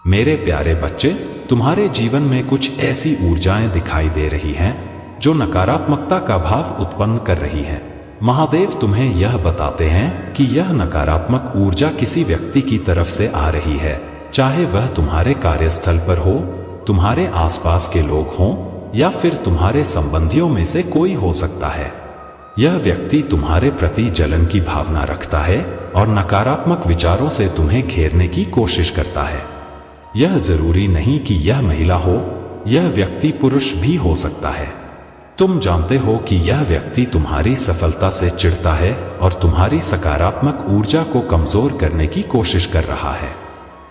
मेरे प्यारे बच्चे, तुम्हारे जीवन में कुछ ऐसी ऊर्जाएं दिखाई दे रही हैं जो नकारात्मकता का भाव उत्पन्न कर रही हैं। महादेव तुम्हें यह बताते हैं कि यह नकारात्मक ऊर्जा किसी व्यक्ति की तरफ से आ रही है, चाहे वह तुम्हारे कार्यस्थल पर हो, तुम्हारे आसपास के लोग हों या फिर तुम्हारे संबंधियों में से कोई हो सकता है। यह व्यक्ति तुम्हारे प्रति जलन की भावना रखता है और नकारात्मक विचारों से तुम्हें घेरने की कोशिश करता है। यह जरूरी नहीं कि यह महिला हो, यह व्यक्ति पुरुष भी हो सकता है। तुम जानते हो कि यह व्यक्ति तुम्हारी सफलता से चिढ़ता है और तुम्हारी सकारात्मक ऊर्जा को कमजोर करने की कोशिश कर रहा है।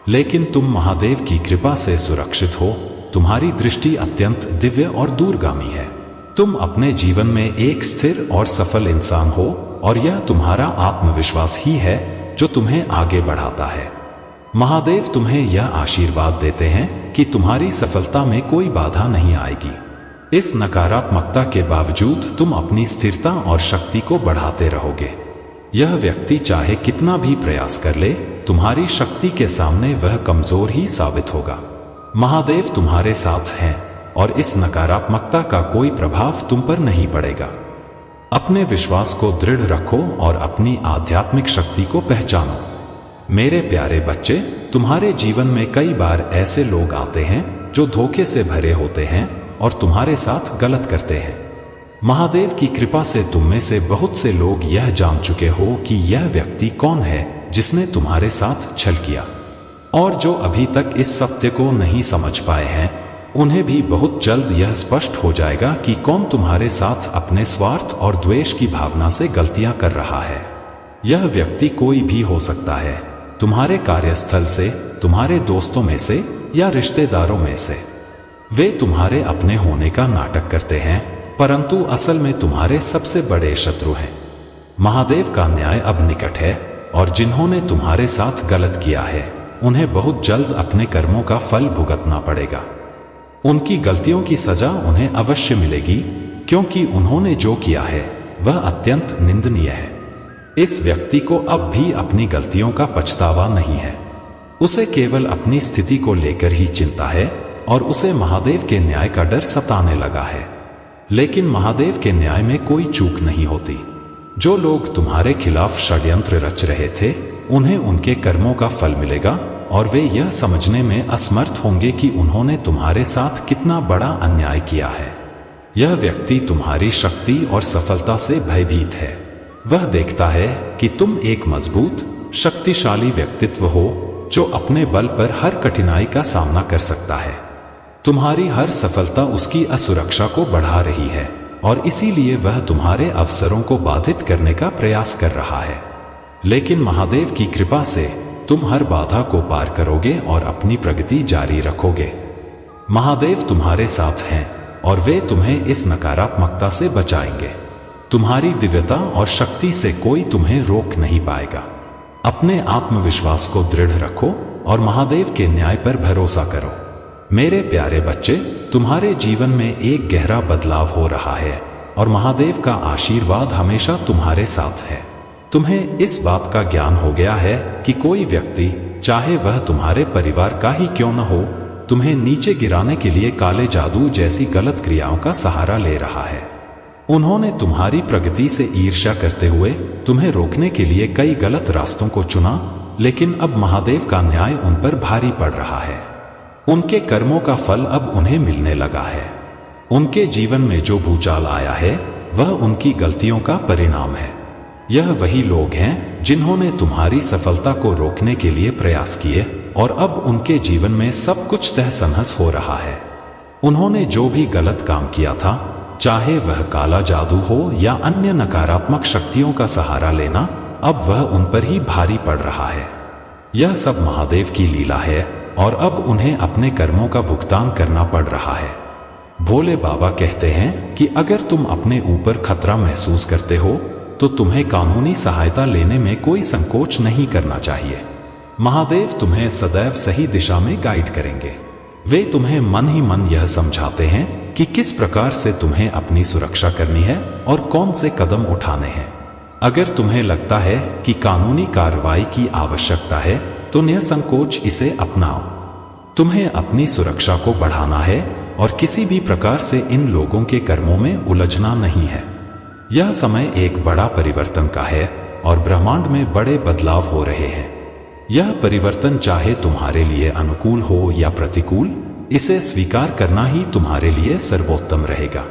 लेकिन तुम महादेव की कृपा से सुरक्षित हो। तुम्हारी दृष्टि अत्यंत दिव्य और दूरगामी है। तुम अपने जीवन में एक स्थिर और सफल इंसान हो और यह तुम्हारा आत्मविश्वास ही है जो तुम्हें आगे बढ़ाता है। महादेव तुम्हें यह आशीर्वाद देते हैं कि तुम्हारी सफलता में कोई बाधा नहीं आएगी। इस नकारात्मकता के बावजूद तुम अपनी स्थिरता और शक्ति को बढ़ाते रहोगे। यह व्यक्ति चाहे कितना भी प्रयास कर ले, तुम्हारी शक्ति के सामने वह कमजोर ही साबित होगा। महादेव तुम्हारे साथ हैं और इस नकारात्मकता का कोई प्रभाव तुम पर नहीं पड़ेगा। अपने विश्वास को दृढ़ रखो और अपनी आध्यात्मिक शक्ति को पहचानो। मेरे प्यारे बच्चे, तुम्हारे जीवन में कई बार ऐसे लोग आते हैं जो धोखे से भरे होते हैं और तुम्हारे साथ गलत करते हैं। महादेव की कृपा से तुम में से बहुत से लोग यह जान चुके हो कि यह व्यक्ति कौन है जिसने तुम्हारे साथ छल किया, और जो अभी तक इस सत्य को नहीं समझ पाए हैं उन्हें भी बहुत जल्द यह स्पष्ट हो जाएगा कि कौन तुम्हारे साथ अपने स्वार्थ और द्वेष की भावना से गलतियां कर रहा है। यह व्यक्ति कोई भी हो सकता है, तुम्हारे कार्यस्थल से, तुम्हारे दोस्तों में से या रिश्तेदारों में से। वे तुम्हारे अपने होने का नाटक करते हैं, परंतु असल में तुम्हारे सबसे बड़े शत्रु हैं। महादेव का न्याय अब निकट है और जिन्होंने तुम्हारे साथ गलत किया है उन्हें बहुत जल्द अपने कर्मों का फल भुगतना पड़ेगा। उनकी गलतियों की सजा उन्हें अवश्य मिलेगी, क्योंकि उन्होंने जो किया है वह अत्यंत निंदनीय है। इस व्यक्ति को अब भी अपनी गलतियों का पछतावा नहीं है। उसे केवल अपनी स्थिति को लेकर ही चिंता है और उसे महादेव के न्याय का डर सताने लगा है। लेकिन महादेव के न्याय में कोई चूक नहीं होती। जो लोग तुम्हारे खिलाफ षड्यंत्र रच रहे थे उन्हें उनके कर्मों का फल मिलेगा और वे यह समझने में असमर्थ होंगे कि उन्होंने तुम्हारे साथ कितना बड़ा अन्याय किया है। यह व्यक्ति तुम्हारी शक्ति और सफलता से भयभीत है। वह देखता है कि तुम एक मजबूत, शक्तिशाली व्यक्तित्व हो जो अपने बल पर हर कठिनाई का सामना कर सकता है। तुम्हारी हर सफलता उसकी असुरक्षा को बढ़ा रही है और इसीलिए वह तुम्हारे अवसरों को बाधित करने का प्रयास कर रहा है। लेकिन महादेव की कृपा से तुम हर बाधा को पार करोगे और अपनी प्रगति जारी रखोगे। महादेव तुम्हारे साथ हैं और वे तुम्हें इस नकारात्मकता से बचाएंगे। तुम्हारी दिव्यता और शक्ति से कोई तुम्हें रोक नहीं पाएगा। अपने आत्मविश्वास को दृढ़ रखो और महादेव के न्याय पर भरोसा करो। मेरे प्यारे बच्चे, तुम्हारे जीवन में एक गहरा बदलाव हो रहा है और महादेव का आशीर्वाद हमेशा तुम्हारे साथ है। तुम्हें इस बात का ज्ञान हो गया है कि कोई व्यक्ति, चाहे वह तुम्हारे परिवार का ही क्यों न हो, तुम्हें नीचे गिराने के लिए काले जादू जैसी गलत क्रियाओं का सहारा ले रहा है। उन्होंने तुम्हारी प्रगति से ईर्ष्या करते हुए तुम्हें रोकने के लिए कई गलत रास्तों को चुना, लेकिन अब महादेव का न्याय उन पर भारी पड़ रहा है। उनके कर्मों का फल अब उन्हें मिलने लगा है। उनके जीवन में जो भूचाल आया है वह उनकी गलतियों का परिणाम है। यह वही लोग हैं जिन्होंने तुम्हारी सफलता को रोकने के लिए प्रयास किए और अब उनके जीवन में सब कुछ तहस-नहस हो रहा है। उन्होंने जो भी गलत काम किया था, चाहे वह काला जादू हो या अन्य नकारात्मक शक्तियों का सहारा लेना, अब वह उन पर ही भारी पड़ रहा है। यह सब महादेव की लीला है और अब उन्हें अपने कर्मों का भुगतान करना पड़ रहा है। भोले बाबा कहते हैं कि अगर तुम अपने ऊपर खतरा महसूस करते हो तो तुम्हें कानूनी सहायता लेने में कोई संकोच नहीं करना चाहिए। महादेव तुम्हें सदैव सही दिशा में गाइड करेंगे। वे तुम्हें मन ही मन यह समझाते हैं कि किस प्रकार से तुम्हें अपनी सुरक्षा करनी है और कौन से कदम उठाने हैं। अगर तुम्हें लगता है कि कानूनी कार्रवाई की आवश्यकता है तो निसंकोच इसे अपनाओ। तुम्हें अपनी सुरक्षा को बढ़ाना है और किसी भी प्रकार से इन लोगों के कर्मों में उलझना नहीं है। यह समय एक बड़ा परिवर्तन का है और ब्रह्मांड में बड़े बदलाव हो रहे हैं। यह परिवर्तन चाहे तुम्हारे लिए अनुकूल हो या प्रतिकूल, इसे स्वीकार करना ही तुम्हारे लिए सर्वोत्तम रहेगा।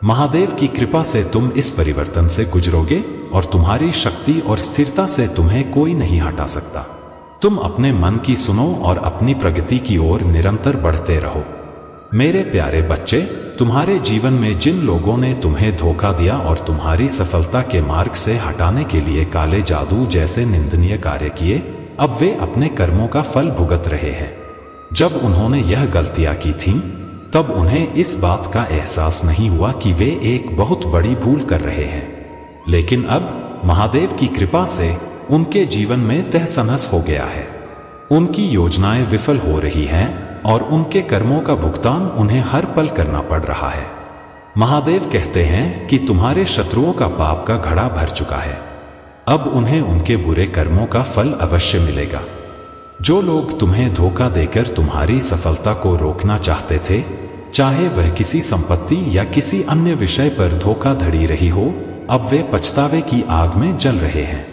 महादेव की कृपा से तुम इस परिवर्तन से गुजरोगे और तुम्हारी शक्ति और स्थिरता से तुम्हें कोई नहीं हटा सकता। तुम अपने मन की सुनो और अपनी प्रगति की ओर निरंतर बढ़ते रहो। मेरे प्यारे बच्चे, तुम्हारे जीवन में जिन लोगों ने तुम्हें धोखा दिया और तुम्हारी सफलता के मार्ग से हटाने के लिए काले जादू जैसे निंदनीय कार्य किए, अब वे अपने कर्मों का फल भुगत रहे हैं। जब उन्होंने यह गलतियां की थीं, तब उन्हें इस बात का एहसास नहीं हुआ कि वे एक बहुत बड़ी भूल कर रहे हैं। लेकिन अब महादेव की कृपा से उनके जीवन में तहस-नहस हो गया है। उनकी योजनाएं विफल हो रही हैं और उनके कर्मों का भुगतान उन्हें हर पल करना पड़ रहा है। महादेव कहते हैं कि तुम्हारे शत्रुओं का पाप का घड़ा भर चुका है। अब उन्हें उनके बुरे कर्मों का फल अवश्य मिलेगा। जो लोग तुम्हें धोखा देकर तुम्हारी सफलता को रोकना चाहते थे, चाहे वह किसी संपत्ति या किसी अन्य विषय पर धोखाधड़ी रही हो, अब वे पछतावे की आग में जल रहे हैं।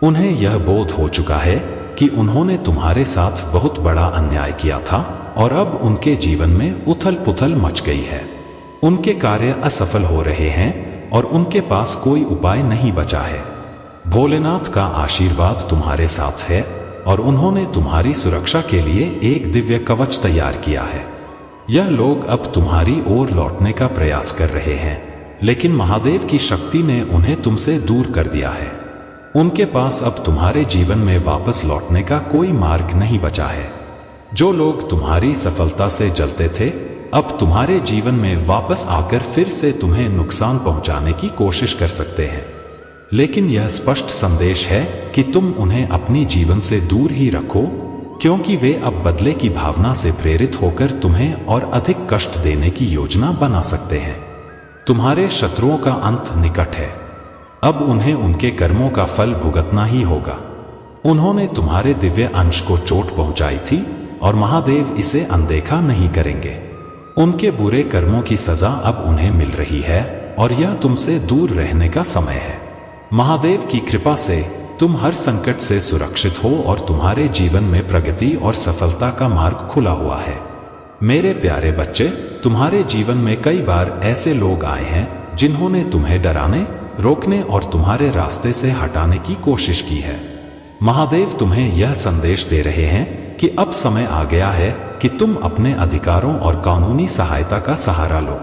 उन्हें यह बोध हो चुका है कि उन्होंने तुम्हारे साथ बहुत बड़ा अन्याय किया था और अब उनके जीवन में उथल पुथल मच गई है। उनके कार्य असफल हो रहे हैं और उनके पास कोई उपाय नहीं बचा है। भोलेनाथ का आशीर्वाद तुम्हारे साथ है और उन्होंने तुम्हारी सुरक्षा के लिए एक दिव्य कवच तैयार किया है। यह लोग अब तुम्हारी ओर लौटने का प्रयास कर रहे हैं, लेकिन महादेव की शक्ति ने उन्हें तुमसे दूर कर दिया है। उनके पास अब तुम्हारे जीवन में वापस लौटने का कोई मार्ग नहीं बचा है। जो लोग तुम्हारी सफलता से जलते थे, अब तुम्हारे जीवन में वापस आकर फिर से तुम्हें नुकसान पहुंचाने की कोशिश कर सकते हैं। लेकिन यह स्पष्ट संदेश है कि तुम उन्हें अपनी जीवन से दूर ही रखो, क्योंकि वे अब बदले की भावना से प्रेरित होकर तुम्हें और अधिक कष्ट देने की योजना बना सकते हैं। तुम्हारे शत्रुओं का अंत निकट है। अब उन्हें उनके कर्मों का फल भुगतना ही होगा। उन्होंने तुम्हारे दिव्य अंश को चोट पहुंचाई थी और महादेव इसे अनदेखा नहीं करेंगे। उनके बुरे कर्मों की सजा अब उन्हें मिल रही है और यह तुमसे दूर रहने का समय है। महादेव की कृपा से तुम हर संकट से सुरक्षित हो और तुम्हारे जीवन में प्रगति और सफलता का मार्ग खुला हुआ है। मेरे प्यारे बच्चे, तुम्हारे जीवन में कई बार ऐसे लोग आए हैं जिन्होंने तुम्हें डराने, रोकने और तुम्हारे रास्ते से हटाने की कोशिश की है। महादेव तुम्हें यह संदेश दे रहे हैं कि अब समय आ गया है कि तुम अपने अधिकारों और कानूनी सहायता का सहारा लो।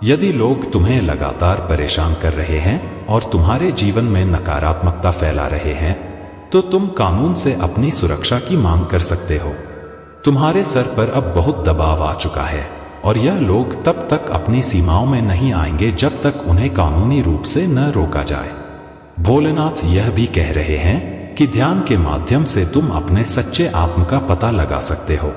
यदि लोग तुम्हें लगातार परेशान कर रहे हैं और तुम्हारे जीवन में नकारात्मकता फैला रहे हैं, तो तुम कानून से अपनी सुरक्षा की मांग कर सकते हो। तुम्हारे सर पर अब बहुत दबाव आ चुका है और यह लोग तब तक अपनी सीमाओं में नहीं आएंगे जब तक उन्हें कानूनी रूप से न रोका जाए। भोलेनाथ यह भी कह रहे हैं कि ध्यान के माध्यम से तुम अपने सच्चे आत्म का पता लगा सकते हो।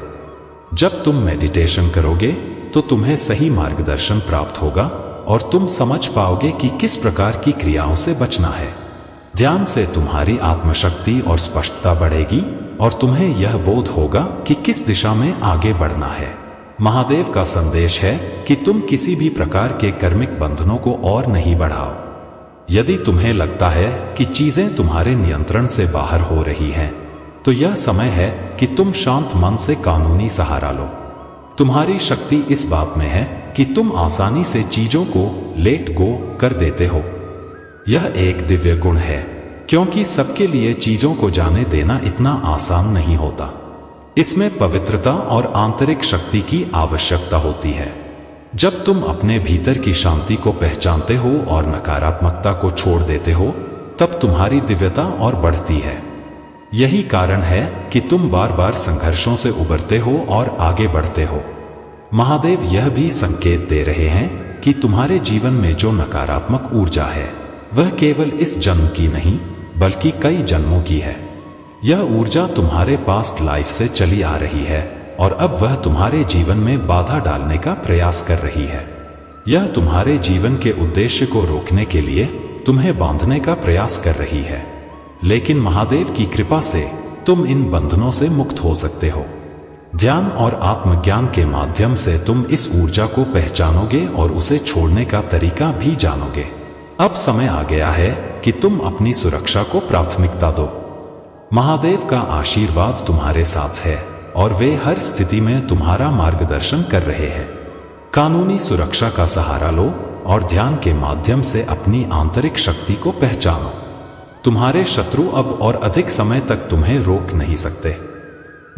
जब तुम मेडिटेशन करोगे तो तुम्हें सही मार्गदर्शन प्राप्त होगा और तुम समझ पाओगे कि किस प्रकार की क्रियाओं से बचना है। ध्यान से तुम्हारी आत्मशक्ति और स्पष्टता बढ़ेगी और तुम्हें यह बोध होगा कि किस दिशा में आगे बढ़ना है। महादेव का संदेश है कि तुम किसी भी प्रकार के कर्मिक बंधनों को और नहीं बढ़ाओ। यदि तुम्हें लगता है कि चीजें तुम्हारे नियंत्रण से बाहर हो रही हैं, तो यह समय है कि तुम शांत मन से कानूनी सहारा लो। तुम्हारी शक्ति इस बात में है कि तुम आसानी से चीजों को लेट गो कर देते हो। यह एक दिव्य गुण है, क्योंकि सबके लिए चीजों को जाने देना इतना आसान नहीं होता। इसमें पवित्रता और आंतरिक शक्ति की आवश्यकता होती है। जब तुम अपने भीतर की शांति को पहचानते हो और नकारात्मकता को छोड़ देते हो, तब तुम्हारी दिव्यता और बढ़ती है। यही कारण है कि तुम बार बार संघर्षों से उबरते हो और आगे बढ़ते हो। महादेव यह भी संकेत दे रहे हैं कि तुम्हारे जीवन में जो नकारात्मक ऊर्जा है, वह केवल इस जन्म की नहीं बल्कि कई जन्मों की है। यह ऊर्जा तुम्हारे पास्ट लाइफ से चली आ रही है और अब वह तुम्हारे जीवन में बाधा डालने का प्रयास कर रही है। यह तुम्हारे जीवन के उद्देश्य को रोकने के लिए तुम्हें बांधने का प्रयास कर रही है। लेकिन महादेव की कृपा से तुम इन बंधनों से मुक्त हो सकते हो। ध्यान और आत्मज्ञान के माध्यम से तुम इस ऊर्जा को पहचानोगे और उसे छोड़ने का तरीका भी जानोगे। अब समय आ गया है कि तुम अपनी सुरक्षा को प्राथमिकता दो। महादेव का आशीर्वाद तुम्हारे साथ है और वे हर स्थिति में तुम्हारा मार्गदर्शन कर रहे हैं। कानूनी सुरक्षा का सहारा लो और ध्यान के माध्यम से अपनी आंतरिक शक्ति को पहचानो। तुम्हारे शत्रु अब और अधिक समय तक तुम्हें रोक नहीं सकते।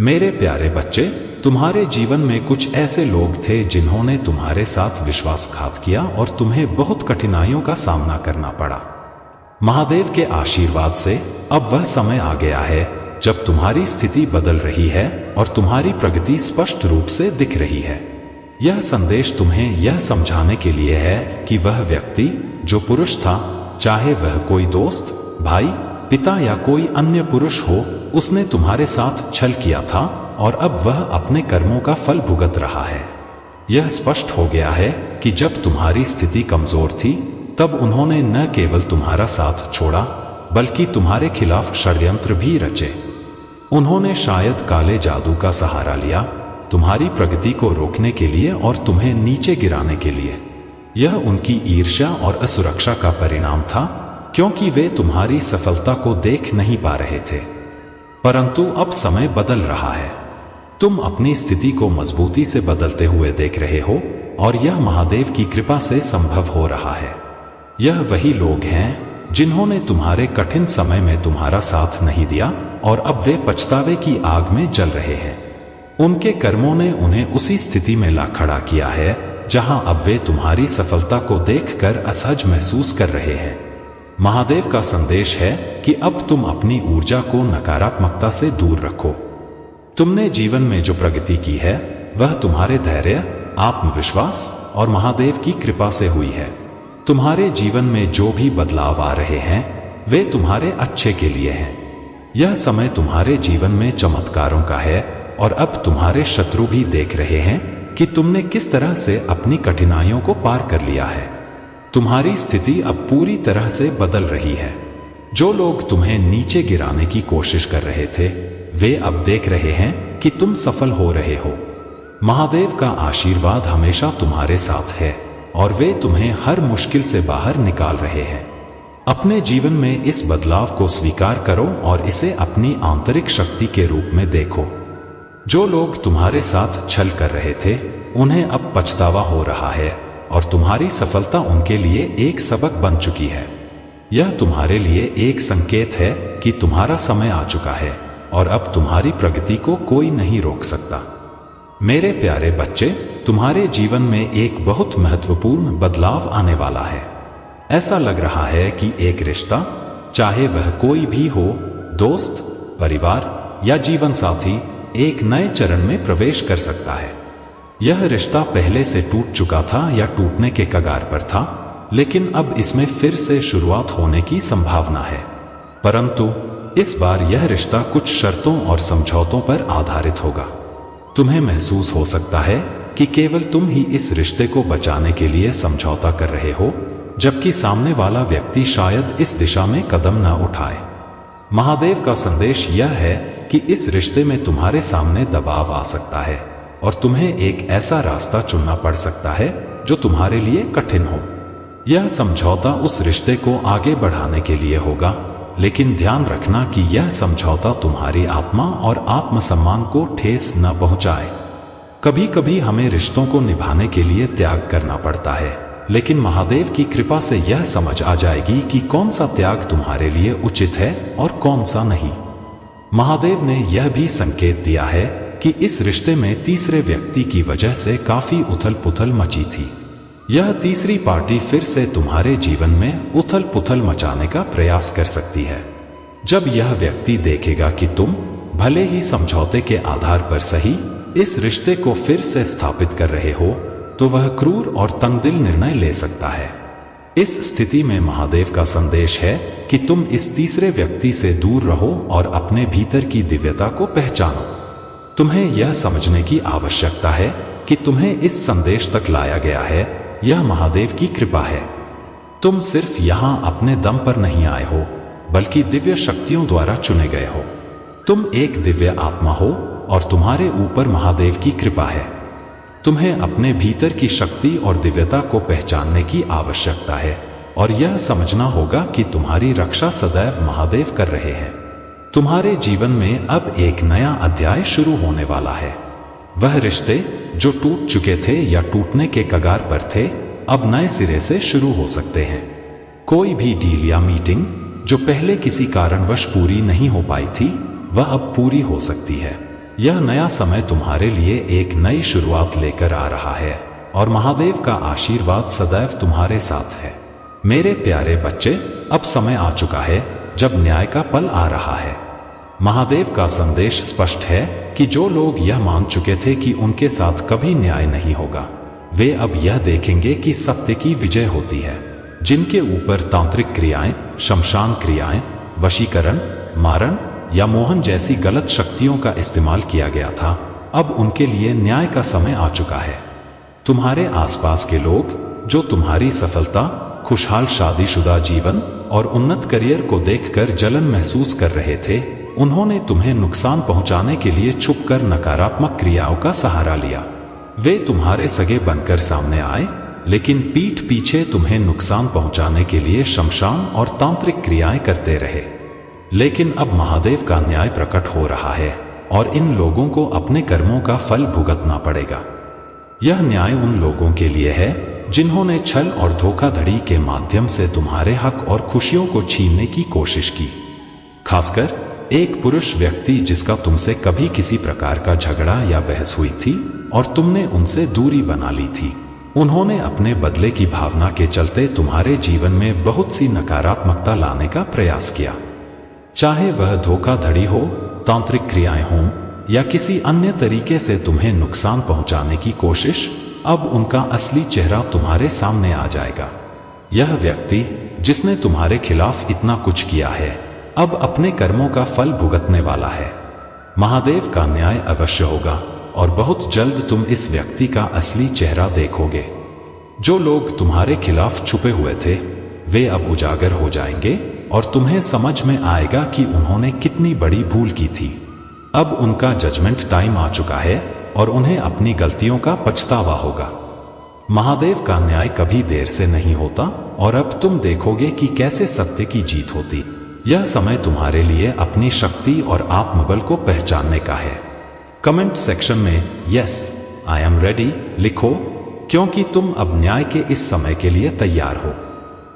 मेरे प्यारे बच्चे, तुम्हारे जीवन में कुछ ऐसे लोग थे जिन्होंने तुम्हारे साथ विश्वासघात किया और तुम्हें बहुत कठिनाइयों का सामना करना पड़ा। महादेव के आशीर्वाद से अब वह समय आ गया है जब तुम्हारी स्थिति बदल रही है और तुम्हारी प्रगति स्पष्ट रूप से दिख रही है। यह संदेश तुम्हें यह समझाने के लिए है कि वह व्यक्ति जो पुरुष था, चाहे वह कोई दोस्त, भाई, पिता या कोई अन्य पुरुष हो, उसने तुम्हारे साथ छल किया था और अब वह अपने कर्मों का फल भुगत रहा है। यह स्पष्ट हो गया है कि जब तुम्हारी स्थिति कमजोर थी तब उन्होंने न केवल तुम्हारा साथ छोड़ा बल्कि तुम्हारे खिलाफ षड्यंत्र भी रचे। उन्होंने शायद काले जादू का सहारा लिया तुम्हारी प्रगति को रोकने के लिए और तुम्हें नीचे गिराने के लिए। यह उनकी ईर्ष्या और असुरक्षा का परिणाम था, क्योंकि वे तुम्हारी सफलता को देख नहीं पा रहे थे। परंतु अब समय बदल रहा है। तुम अपनी स्थिति को मजबूती से बदलते हुए देख रहे हो और यह महादेव की कृपा से संभव हो रहा है। यह वही लोग हैं जिन्होंने तुम्हारे कठिन समय में तुम्हारा साथ नहीं दिया और अब वे पछतावे की आग में जल रहे हैं। उनके कर्मों ने उन्हें उसी स्थिति में ला खड़ा किया है जहां अब वे तुम्हारी सफलता को देखकर असहज महसूस कर रहे हैं। महादेव का संदेश है कि अब तुम अपनी ऊर्जा को नकारात्मकता से दूर रखो। तुमने जीवन में जो प्रगति की है वह तुम्हारे धैर्य, आत्मविश्वास और महादेव की कृपा से हुई है। तुम्हारे जीवन में जो भी बदलाव आ रहे हैं वे तुम्हारे अच्छे के लिए हैं। यह समय तुम्हारे जीवन में चमत्कारों का है और अब तुम्हारे शत्रु भी देख रहे हैं कि तुमने किस तरह से अपनी कठिनाइयों को पार कर लिया है। तुम्हारी स्थिति अब पूरी तरह से बदल रही है। जो लोग तुम्हें नीचे गिराने की कोशिश कर रहे थे वे अब देख रहे हैं कि तुम सफल हो रहे हो। महादेव का आशीर्वाद हमेशा तुम्हारे साथ है और वे तुम्हें हर मुश्किल से बाहर निकाल रहे हैं। अपने जीवन में इस बदलाव को स्वीकार करो और इसे अपनी आंतरिक शक्ति के रूप में देखो। जो लोग तुम्हारे साथ छल कर रहे थे उन्हें अब पछतावा हो रहा है और तुम्हारी सफलता उनके लिए एक सबक बन चुकी है। यह तुम्हारे लिए एक संकेत है कि तुम्हारा समय आ चुका है और अब तुम्हारी प्रगति को कोई नहीं रोक सकता। मेरे प्यारे बच्चे, तुम्हारे जीवन में एक बहुत महत्वपूर्ण बदलाव आने वाला है। ऐसा लग रहा है कि एक रिश्ता, चाहे वह कोई भी हो, दोस्त, परिवार या जीवन साथी, एक नए चरण में प्रवेश कर सकता है। यह रिश्ता पहले से टूट चुका था या टूटने के कगार पर था, लेकिन अब इसमें फिर से शुरुआत होने की संभावना है। परंतु इस बार यह रिश्ता कुछ शर्तों और समझौतों पर आधारित होगा। तुम्हें महसूस हो सकता है कि केवल तुम ही इस रिश्ते को बचाने के लिए समझौता कर रहे हो, जबकि सामने वाला व्यक्ति शायद इस दिशा में कदम न उठाए। महादेव का संदेश यह है कि इस रिश्ते में तुम्हारे सामने दबाव आ सकता है और तुम्हें एक ऐसा रास्ता चुनना पड़ सकता है जो तुम्हारे लिए कठिन हो। यह समझौता उस रिश्ते को आगे बढ़ाने के लिए होगा, लेकिन ध्यान रखना कि यह समझौता तुम्हारी आत्मा और आत्मसम्मान को ठेस न पहुंचाए। कभी कभी हमें रिश्तों को निभाने के लिए त्याग करना पड़ता है, लेकिन महादेव की कृपा से यह समझ आ जाएगी कि कौन सा त्याग तुम्हारे लिए उचित है और कौन सा नहीं। महादेव ने यह भी संकेत दिया है कि इस रिश्ते में तीसरे व्यक्ति की वजह से काफी उथल पुथल मची थी। यह तीसरी पार्टी फिर से तुम्हारे जीवन में उथल पुथल मचाने का प्रयास कर सकती है। जब यह व्यक्ति देखेगा कि तुम भले ही समझौते के आधार पर सही इस रिश्ते को फिर से स्थापित कर रहे हो, तो वह क्रूर और तंगदिल निर्णय ले सकता है। इस स्थिति में महादेव का संदेश है कि तुम इस तीसरे व्यक्ति से दूर रहो और अपने भीतर की दिव्यता को पहचानो। तुम्हें यह समझने की आवश्यकता है कि तुम्हें इस संदेश तक लाया गया है, यह महादेव की कृपा है। तुम सिर्फ यहां अपने दम पर नहीं आए हो, बल्कि दिव्य शक्तियों द्वारा चुने गए हो। तुम एक दिव्य आत्मा हो और तुम्हारे ऊपर महादेव की कृपा है। तुम्हें अपने भीतर की शक्ति और दिव्यता को पहचानने की आवश्यकता है और यह समझना होगा कि तुम्हारी रक्षा सदैव महादेव कर रहे हैं। तुम्हारे जीवन में अब एक नया अध्याय शुरू होने वाला है। वह रिश्ते जो टूट चुके थे या टूटने के कगार पर थे, अब नए सिरे से शुरू हो सकते हैं। कोई भी डील या मीटिंग जो पहले किसी कारणवश पूरी नहीं हो पाई थी, वह अब पूरी हो सकती है। यह नया समय तुम्हारे लिए एक नई शुरुआत लेकर आ रहा है और महादेव का आशीर्वाद सदैव तुम्हारे साथ है। मेरे प्यारे बच्चे, अब समय आ चुका है जब न्याय का पल आ रहा है। महादेव का संदेश स्पष्ट है कि जो लोग यह मान चुके थे कि उनके साथ कभी न्याय नहीं होगा, वे अब यह देखेंगे कि सत्य की विजय होती है। जिनके ऊपर तांत्रिक क्रियाएं, शमशान क्रियाएं, वशीकरण, मारण या मोहन जैसी गलत शक्तियों का इस्तेमाल किया गया था, अब उनके लिए न्याय का समय आ चुका है। तुम्हारे आसपास के लोग जो तुम्हारी सफलता, खुशहाल शादीशुदा जीवन और उन्नत करियर को देखकर जलन महसूस कर रहे थे, उन्होंने तुम्हें नुकसान पहुंचाने के लिए छुपकर नकारात्मक क्रियाओं का सहारा लिया। वे तुम्हारे सगे बनकर सामने आए, लेकिन पीठ पीछे तुम्हें नुकसान पहुंचाने के लिए शमशान और तांत्रिक क्रियाएं करते रहे। लेकिन अब महादेव का न्याय प्रकट हो रहा है और इन लोगों को अपने कर्मों का फल भुगतना पड़ेगा। यह न्याय उन लोगों के लिए है जिन्होंने छल और धोखाधड़ी के माध्यम से तुम्हारे हक और खुशियों को छीनने की कोशिश की। खासकर एक पुरुष व्यक्ति जिसका तुमसे कभी किसी प्रकार का झगड़ा या बहस हुई थी और तुमने उनसे दूरी बना ली थी। उन्होंने अपने बदले की भावना के चलते तुम्हारे जीवन में बहुत सी नकारात्मकता लाने का प्रयास किया। चाहे वह धोखाधड़ी हो, तांत्रिक क्रियाएं हों या किसी अन्य तरीके से तुम्हें नुकसान पहुंचाने की कोशिश, अब उनका असली चेहरा तुम्हारे सामने आ जाएगा। यह व्यक्ति जिसने तुम्हारे खिलाफ इतना कुछ किया है, अब अपने कर्मों का फल भुगतने वाला है। महादेव का न्याय अवश्य होगा और बहुत जल्द तुम इस व्यक्ति का असली चेहरा देखोगे। जो लोग तुम्हारे खिलाफ छुपे हुए थे, वे अब उजागर हो जाएंगे और तुम्हें समझ में आएगा कि उन्होंने कितनी बड़ी भूल की थी। अब उनका जजमेंट टाइम आ चुका है और उन्हें अपनी गलतियों का पछतावा होगा। महादेव का न्याय कभी देर से नहीं होता और अब तुम देखोगे कि कैसे सत्य की जीत होती। यह समय तुम्हारे लिए अपनी शक्ति और आत्मबल को पहचानने का है। कमेंट सेक्शन में यस आई एम रेडी लिखो, क्योंकि तुम अब न्याय के इस समय के लिए तैयार हो।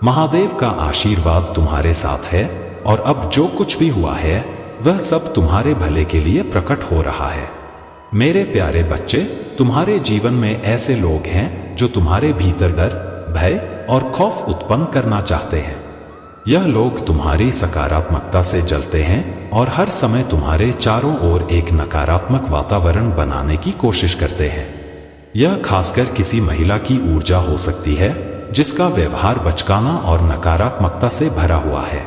महादेव का आशीर्वाद तुम्हारे साथ है और अब जो कुछ भी हुआ है वह सब तुम्हारे भले के लिए प्रकट हो रहा है। मेरे प्यारे बच्चे, तुम्हारे जीवन में ऐसे लोग हैं जो तुम्हारे भीतर डर, भय और खौफ उत्पन्न करना चाहते हैं। यह लोग तुम्हारी सकारात्मकता से जलते हैं और हर समय तुम्हारे चारों ओर एक नकारात्मक वातावरण बनाने की कोशिश करते हैं। यह खासकर किसी महिला की ऊर्जा हो सकती है जिसका व्यवहार बचकाना और नकारात्मकता से भरा हुआ है।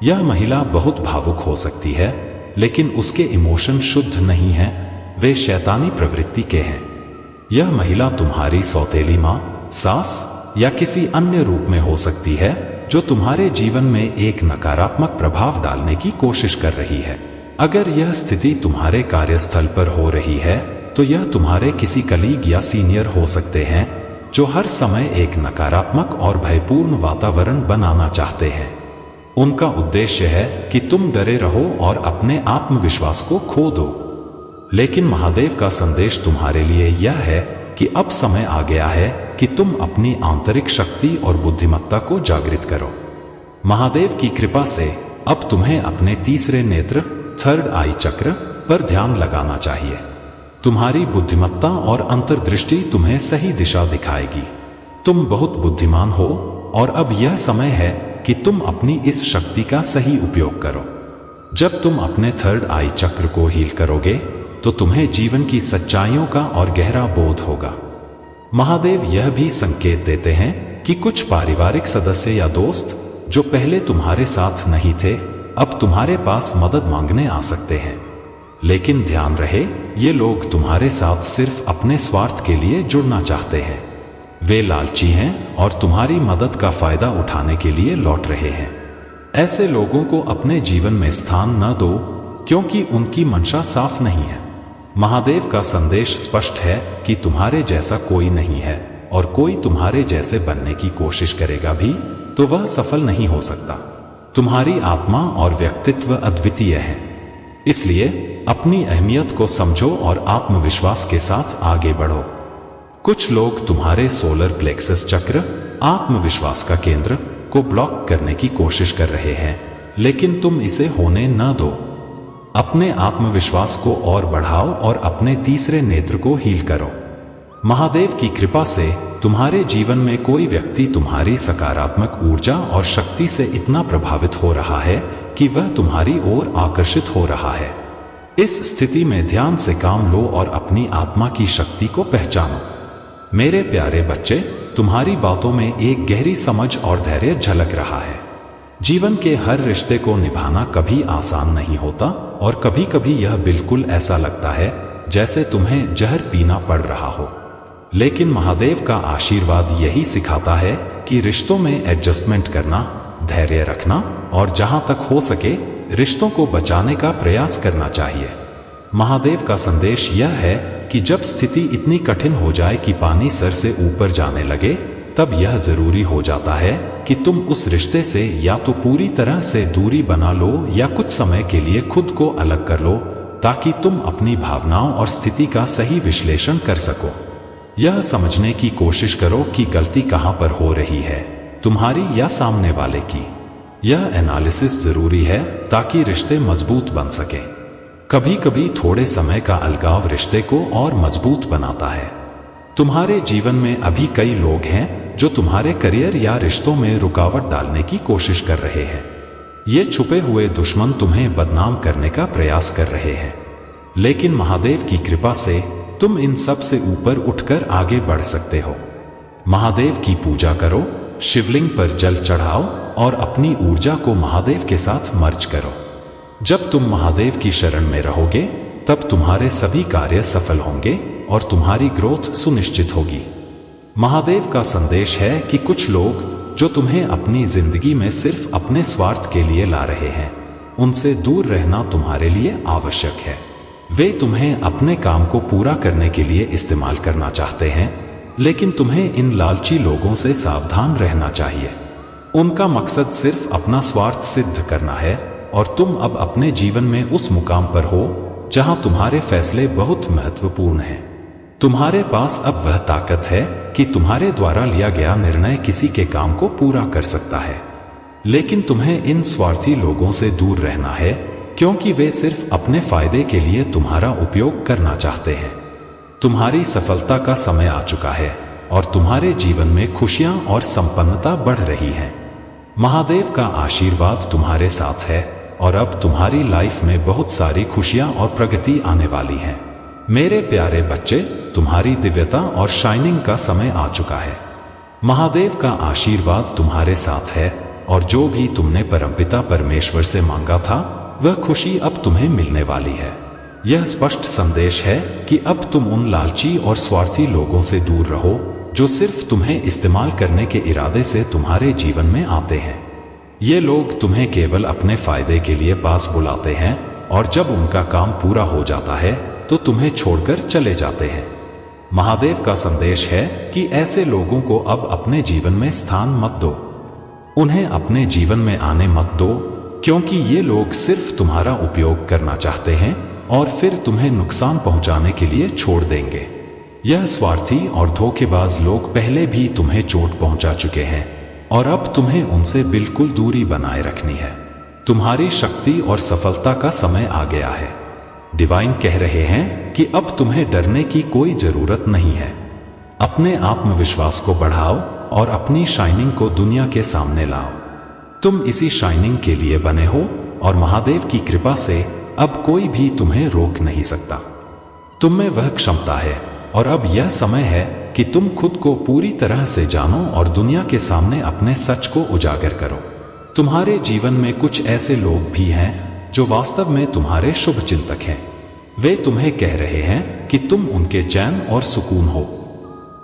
यह महिला बहुत भावुक हो सकती है, लेकिन उसके इमोशन शुद्ध नहीं हैं, वे शैतानी प्रवृत्ति के हैं। यह महिला तुम्हारी सौतेली माँ, सास या किसी अन्य रूप में हो सकती है जो तुम्हारे जीवन में एक नकारात्मक प्रभाव डालने की कोशिश कर रही है। अगर यह स्थिति तुम्हारे कार्यस्थल पर हो रही है तो यह तुम्हारे किसी कलीग या सीनियर हो सकते हैं जो हर समय एक नकारात्मक और भयपूर्ण वातावरण बनाना चाहते हैं। उनका उद्देश्य है कि तुम डरे रहो और अपने आत्मविश्वास को खो दो। लेकिन महादेव का संदेश तुम्हारे लिए यह है कि अब समय आ गया है कि तुम अपनी आंतरिक शक्ति और बुद्धिमत्ता को जागृत करो। महादेव की कृपा से अब तुम्हें अपने तीसरे नेत्र, थर्ड आई चक्र पर ध्यान लगाना चाहिए। तुम्हारी बुद्धिमत्ता और अंतर्दृष्टि तुम्हें सही दिशा दिखाएगी। तुम बहुत बुद्धिमान हो और अब यह समय है कि तुम अपनी इस शक्ति का सही उपयोग करो। जब तुम अपने थर्ड आई चक्र को हील करोगे तो तुम्हें जीवन की सच्चाइयों का और गहरा बोध होगा। महादेव यह भी संकेत देते हैं कि कुछ पारिवारिक सदस्य या दोस्त जो पहले तुम्हारे साथ नहीं थे, अब तुम्हारे पास मदद मांगने आ सकते हैं। लेकिन ध्यान रहे, ये लोग तुम्हारे साथ सिर्फ अपने स्वार्थ के लिए जुड़ना चाहते हैं। वे लालची हैं और तुम्हारी मदद का फायदा उठाने के लिए लौट रहे हैं। ऐसे लोगों को अपने जीवन में स्थान न दो, क्योंकि उनकी मंशा साफ नहीं है। महादेव का संदेश स्पष्ट है कि तुम्हारे जैसा कोई नहीं है, और कोई तुम्हारे जैसे बनने की कोशिश करेगा भी तो वह सफल नहीं हो सकता। तुम्हारी आत्मा और व्यक्तित्व अद्वितीय है, इसलिए अपनी अहमियत को समझो और आत्मविश्वास के साथ आगे बढ़ो। कुछ लोग तुम्हारे सोलर प्लेक्सस चक्र, आत्मविश्वास का केंद्र, को ब्लॉक करने की कोशिश कर रहे हैं, लेकिन तुम इसे होने न दो। अपने आत्मविश्वास को और बढ़ाओ और अपने तीसरे नेत्र को हील करो। महादेव की कृपा से तुम्हारे जीवन में कोई व्यक्ति तुम्हारी सकारात्मक ऊर्जा और शक्ति से इतना प्रभावित हो रहा है कि वह तुम्हारी ओर आकर्षित हो रहा है। इस स्थिति में ध्यान से काम लो और अपनी आत्मा की शक्ति को पहचानो। मेरे प्यारे बच्चे, तुम्हारी बातों में एक गहरी समझ और धैर्य झलक रहा है। जीवन के हर रिश्ते को निभाना कभी आसान नहीं होता, और कभी कभी यह बिल्कुल ऐसा लगता है जैसे तुम्हें जहर पीना पड़ रहा हो। लेकिन महादेव का आशीर्वाद यही सिखाता है कि रिश्तों में एडजस्टमेंट करना, धैर्य रखना और जहां तक हो सके रिश्तों को बचाने का प्रयास करना चाहिए। महादेव का संदेश यह है कि जब स्थिति इतनी कठिन हो जाए कि पानी सर से ऊपर जाने लगे, तब यह जरूरी हो जाता है कि तुम उस रिश्ते से या तो पूरी तरह से दूरी बना लो या कुछ समय के लिए खुद को अलग कर लो, ताकि तुम अपनी भावनाओं और स्थिति का सही विश्लेषण कर सको। यह समझने की कोशिश करो कि गलती कहां पर हो रही है, तुम्हारी या सामने वाले की। यह एनालिसिस जरूरी है ताकि रिश्ते मजबूत बन सके। कभी कभी थोड़े समय का अलगाव रिश्ते को और मजबूत बनाता है। तुम्हारे जीवन में अभी कई लोग हैं जो तुम्हारे करियर या रिश्तों में रुकावट डालने की कोशिश कर रहे हैं। ये छुपे हुए दुश्मन तुम्हें बदनाम करने का प्रयास कर रहे हैं, लेकिन महादेव की कृपा से तुम इन सब से ऊपर उठकर आगे बढ़ सकते हो। महादेव की पूजा करो, शिवलिंग पर जल चढ़ाओ और अपनी ऊर्जा को महादेव के साथ मर्ज करो। जब तुम महादेव की शरण में रहोगे, तब तुम्हारे सभी कार्य सफल होंगे और तुम्हारी ग्रोथ सुनिश्चित होगी। महादेव का संदेश है कि कुछ लोग जो तुम्हें अपनी जिंदगी में सिर्फ अपने स्वार्थ के लिए ला रहे हैं, उनसे दूर रहना तुम्हारे लिए आवश्यक है। वे तुम्हें अपने काम को पूरा करने के लिए इस्तेमाल करना चाहते हैं, लेकिन तुम्हें इन लालची लोगों से सावधान रहना चाहिए। उनका मकसद सिर्फ अपना स्वार्थ सिद्ध करना है, और तुम अब अपने जीवन में उस मुकाम पर हो जहां तुम्हारे फैसले बहुत महत्वपूर्ण हैं। तुम्हारे पास अब वह ताकत है कि तुम्हारे द्वारा लिया गया निर्णय किसी के काम को पूरा कर सकता है, लेकिन तुम्हें इन स्वार्थी लोगों से दूर रहना है, क्योंकि वे सिर्फ अपने फायदे के लिए तुम्हारा उपयोग करना चाहते हैं। तुम्हारी सफलता का समय आ चुका है और तुम्हारे जीवन में खुशियां और संपन्नता बढ़ रही है। महादेव का आशीर्वाद तुम्हारे साथ है और अब तुम्हारी लाइफ में बहुत सारी खुशियां और प्रगति आने वाली है। मेरे प्यारे बच्चे, तुम्हारी दिव्यता और शाइनिंग का समय आ चुका है। महादेव का आशीर्वाद तुम्हारे साथ है और जो भी तुमने परमपिता परमेश्वर से मांगा था, वह खुशी अब तुम्हें मिलने वाली है। यह स्पष्ट संदेश है कि अब तुम उन लालची और स्वार्थी लोगों से दूर रहो जो सिर्फ तुम्हें इस्तेमाल करने के इरादे से तुम्हारे जीवन में आते हैं। ये लोग तुम्हें केवल अपने फायदे के लिए पास बुलाते हैं, और जब उनका काम पूरा हो जाता है तो तुम्हें छोड़कर चले जाते हैं। महादेव का संदेश है कि ऐसे लोगों को अब अपने जीवन में स्थान मत दो। उन्हें अपने जीवन में आने मत दो, क्योंकि ये लोग सिर्फ तुम्हारा उपयोग करना चाहते हैं और फिर तुम्हें नुकसान पहुंचाने के लिए छोड़ देंगे। यह स्वार्थी और धोखेबाज लोग पहले भी तुम्हें चोट पहुंचा चुके हैं, और अब तुम्हें उनसे बिल्कुल दूरी बनाए रखनी है। तुम्हारी शक्ति और सफलता का समय आ गया है। डिवाइन कह रहे हैं कि अब तुम्हें डरने की कोई जरूरत नहीं है। अपने आत्मविश्वास को बढ़ाओ और अपनी शाइनिंग को दुनिया के सामने लाओ। तुम इसी शाइनिंग के लिए बने हो, और महादेव की कृपा से अब कोई भी तुम्हें रोक नहीं सकता। तुम में वह क्षमता है, और अब यह समय है कि तुम खुद को पूरी तरह से जानो और दुनिया के सामने अपने सच को उजागर करो। तुम्हारे जीवन में कुछ ऐसे लोग भी हैं जो वास्तव में तुम्हारे शुभ चिंतक हैं। वे तुम्हें कह रहे हैं कि तुम उनके चैन और सुकून हो।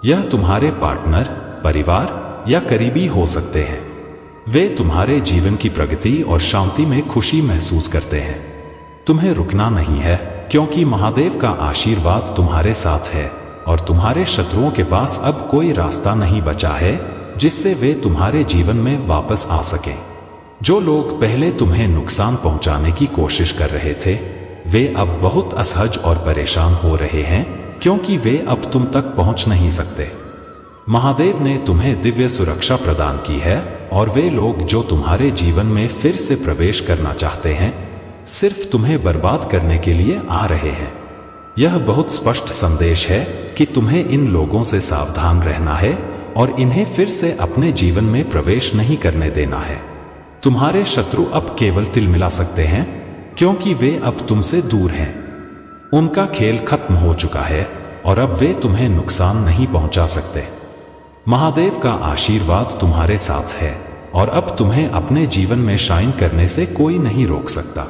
यह तुम्हारे पार्टनर, परिवार या करीबी हो सकते हैं। वे तुम्हारे जीवन की प्रगति और शांति में खुशी महसूस करते हैं। तुम्हें रुकना नहीं है, क्योंकि महादेव का आशीर्वाद तुम्हारे साथ है और तुम्हारे शत्रुओं के पास अब कोई रास्ता नहीं बचा है जिससे वे तुम्हारे जीवन में वापस आ सकें। जो लोग पहले तुम्हें नुकसान पहुंचाने की कोशिश कर रहे थे, वे अब बहुत असहज और परेशान हो रहे हैं क्योंकि वे अब तुम तक पहुंच नहीं सकते। महादेव ने तुम्हें दिव्य सुरक्षा प्रदान की है और वे लोग जो तुम्हारे जीवन में फिर से प्रवेश करना चाहते हैं, सिर्फ तुम्हें बर्बाद करने के लिए आ रहे हैं। यह बहुत स्पष्ट संदेश है कि तुम्हें इन लोगों से सावधान रहना है और इन्हें फिर से अपने जीवन में प्रवेश नहीं करने देना है। तुम्हारे शत्रु अब केवल तिलमिला सकते हैं क्योंकि वे अब तुमसे दूर हैं। उनका खेल खत्म हो चुका है और अब वे तुम्हें नुकसान नहीं पहुंचा सकते। महादेव का आशीर्वाद तुम्हारे साथ है और अब तुम्हें अपने जीवन में शाइन करने से कोई नहीं रोक सकता।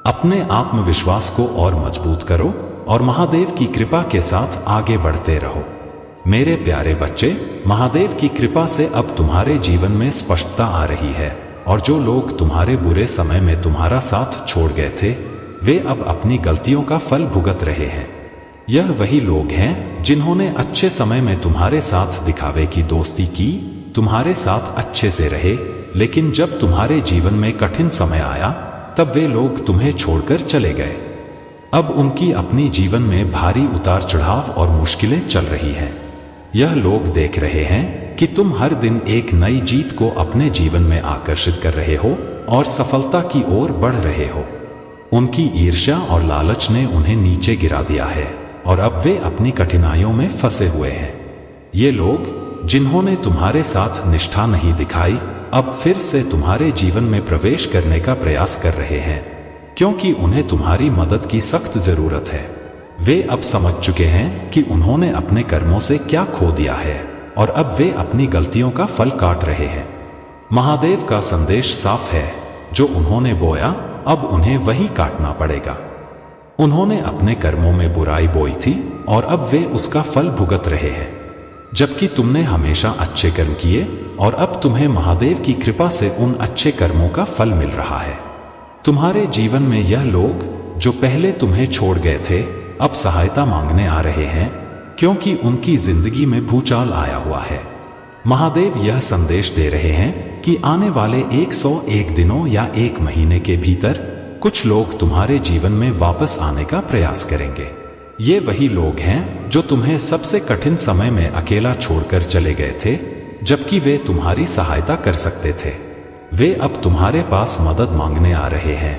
अपने आत्मविश्वास को और मजबूत करो और महादेव की कृपा के साथ आगे बढ़ते रहो। मेरे प्यारे बच्चे, महादेव की कृपा से अब तुम्हारे जीवन में स्पष्टता आ रही है और जो लोग तुम्हारे बुरे समय में तुम्हारा साथ छोड़ गए थे, वे अब अपनी गलतियों का फल भुगत रहे हैं। यह वही लोग हैं जिन्होंने अच्छे समय में तुम्हारे साथ दिखावे की दोस्ती की, तुम्हारे साथ अच्छे से रहे, लेकिन जब तुम्हारे जीवन में कठिन समय आया तब वे लोग तुम्हें छोड़कर चले गए। अब उनकी अपनी जीवन में भारी उतार चढ़ाव और मुश्किलें चल रही हैं। यह लोग देख रहे हैं कि तुम हर दिन एक नई जीत को अपने जीवन में आकर्षित कर रहे हो और सफलता की ओर बढ़ रहे हो। उनकी ईर्ष्या और लालच ने उन्हें नीचे गिरा दिया है और अब वे अपनी कठिनाइयों में फंसे हुए हैं। ये लोग जिन्होंने तुम्हारे साथ निष्ठा नहीं दिखाई, अब फिर से तुम्हारे जीवन में प्रवेश करने का प्रयास कर रहे हैं क्योंकि उन्हें तुम्हारी मदद की सख्त जरूरत है। वे अब समझ चुके हैं कि उन्होंने अपने कर्मों से क्या खो दिया है और अब वे अपनी गलतियों का फल काट रहे हैं। महादेव का संदेश साफ है, जो उन्होंने बोया अब उन्हें वही काटना पड़ेगा। उन्होंने अपने कर्मों में बुराई बोई थी और अब वे उसका फल भुगत रहे हैं, जबकि तुमने हमेशा अच्छे कर्म किए और अब तुम्हें महादेव की कृपा से उन अच्छे कर्मों का फल मिल रहा है। तुम्हारे जीवन में यह लोग जो पहले तुम्हें छोड़ गए थे, अब सहायता मांगने आ रहे हैं क्योंकि उनकी जिंदगी में भूचाल आया हुआ है। महादेव यह संदेश दे रहे हैं कि आने वाले 101 दिनों या 1 महीने के भीतर कुछ लोग तुम्हारे जीवन में वापस आने का प्रयास करेंगे। ये वही लोग हैं जो तुम्हें सबसे कठिन समय में अकेला छोड़कर चले गए थे, जबकि वे तुम्हारी सहायता कर सकते थे। वे अब तुम्हारे पास मदद मांगने आ रहे हैं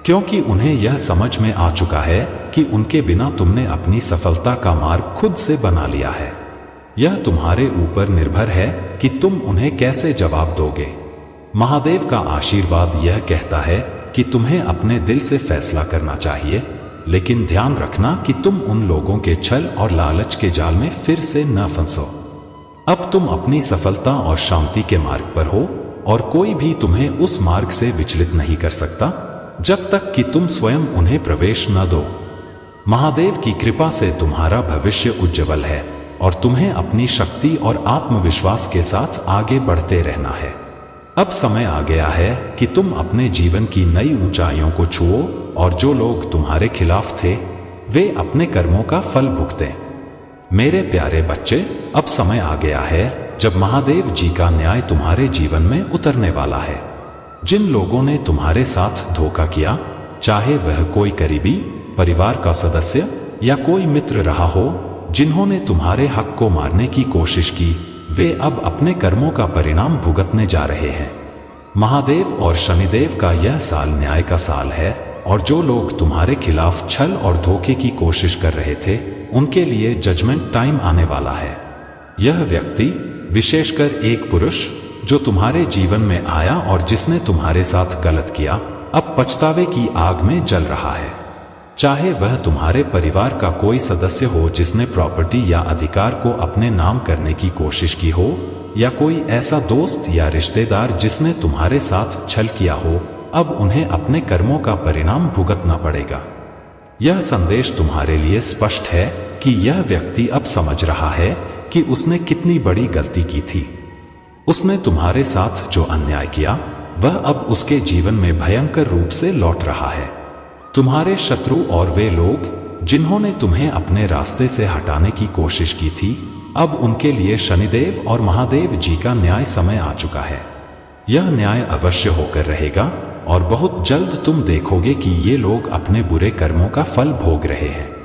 क्योंकि उन्हें यह समझ में आ चुका है कि उनके बिना तुमने अपनी सफलता का मार्ग खुद से बना लिया है। यह तुम्हारे ऊपर निर्भर है कि तुम उन्हें कैसे जवाब दोगे। महादेव का आशीर्वाद यह कहता है कि तुम्हें अपने दिल से फैसला करना चाहिए, लेकिन ध्यान रखना कि तुम उन लोगों के छल और लालच के जाल में फिर से न फंसो। अब तुम अपनी सफलता और शांति के मार्ग पर हो और कोई भी तुम्हें उस मार्ग से विचलित नहीं कर सकता जब तक कि तुम स्वयं उन्हें प्रवेश न दो। महादेव की कृपा से तुम्हारा भविष्य उज्जवल है और तुम्हें अपनी शक्ति और आत्मविश्वास के साथ आगे बढ़ते रहना है। अब समय आ गया है कि तुम अपने जीवन की नई ऊंचाइयों को छुओ और जो लोग तुम्हारे खिलाफ थे, वे अपने कर्मों का फल भुगतें। मेरे प्यारे बच्चे, अब समय आ गया है जब महादेव जी का न्याय तुम्हारे जीवन में उतरने वाला है। जिन लोगों ने तुम्हारे साथ धोखा किया, चाहे वह कोई करीबी परिवार का सदस्य या कोई मित्र रहा हो, जिन्होंने तुम्हारे हक को मारने की कोशिश की, वे अब अपने कर्मों का परिणाम भुगतने जा रहे हैं। महादेव और शनिदेव का यह साल न्याय का साल है और जो लोग तुम्हारे खिलाफ छल और धोखे की कोशिश कर रहे थे, उनके लिए जजमेंट टाइम आने वाला है। यह व्यक्ति, विशेषकर एक पुरुष जो तुम्हारे जीवन में आया और जिसने तुम्हारे साथ गलत किया, अब पछतावे की आग में जल रहा है। चाहे वह तुम्हारे परिवार का कोई सदस्य हो जिसने प्रॉपर्टी या अधिकार को अपने नाम करने की कोशिश की हो, या कोई ऐसा दोस्त या रिश्तेदार जिसने तुम्हारे साथ छल किया हो, अब उन्हें अपने कर्मों का परिणाम भुगतना पड़ेगा। यह संदेश तुम्हारे लिए स्पष्ट है कि यह व्यक्ति अब समझ रहा है कि उसने कितनी बड़ी गलती की थी। उसने तुम्हारे साथ जो अन्याय किया, वह अब उसके जीवन में भयंकर रूप से लौट रहा है। तुम्हारे शत्रु और वे लोग जिन्होंने तुम्हें अपने रास्ते से हटाने की कोशिश की थी, अब उनके लिए शनिदेव और महादेव जी का न्याय समय आ चुका है। यह न्याय अवश्य होकर रहेगा और बहुत जल्द तुम देखोगे कि ये लोग अपने बुरे कर्मों का फल भोग रहे हैं।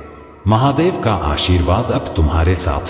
महादेव का आशीर्वाद अब तुम्हारे साथ है।